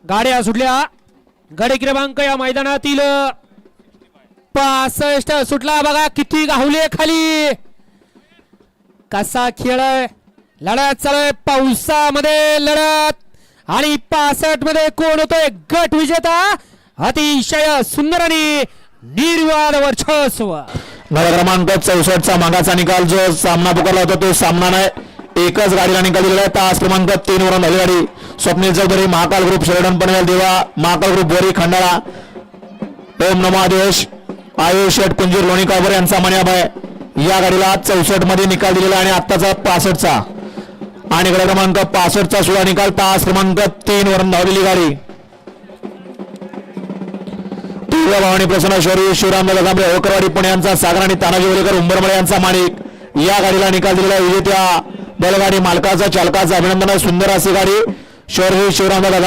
गाड्या सुटल्या. गडी क्रमांक या मैदानातील 65 सुटला. बघा किती गाहुले खाली. कसा खेळ आहे. लढत चालू आहे. पावसामध्ये लढत आणि 65 मध्ये कोण होतोय गट विजेता. अतिशय सुंदर आणि निर्वाद वर्चस्व. गट क्रमांक 64 चा मागाचा निकाल जो सामना पुकारला होता तो सामना नाही. एकच गाडीला निकाल दिलेला आहे. तास क्रमांक 3 वरून झाली गाडी. स्वप्नील चौधरी महाकाल ग्रुप शरडन पनवेल देवा महाकाल ग्रुप बोरी खंडाळा ओम नमो आदेश आयुष शेठ कुंजीर लोणीकावर यांचा मन्याब आहे. या गाडीला 64 मध्ये निकाल दिलेला आणि आत्ताचा 65 चा आणि गट क्रमांक 65 चा सुद्धा निकाल तास क्रमांक 3 वरून धावलेली गाडी. भवानी प्रसन्नेश्वरी शिवराम लगांबे होकरवाडी पुणे यांचा सागर आणि तानाजी ओलेकर उंबरमळे यांचा माणिक. या गाडीला निकाल दिलेला विजेत्या बैलगाडी मालकाचा चालकाचा अभिनंदन. सुंदर अशी गाडी शिवराम लगांबे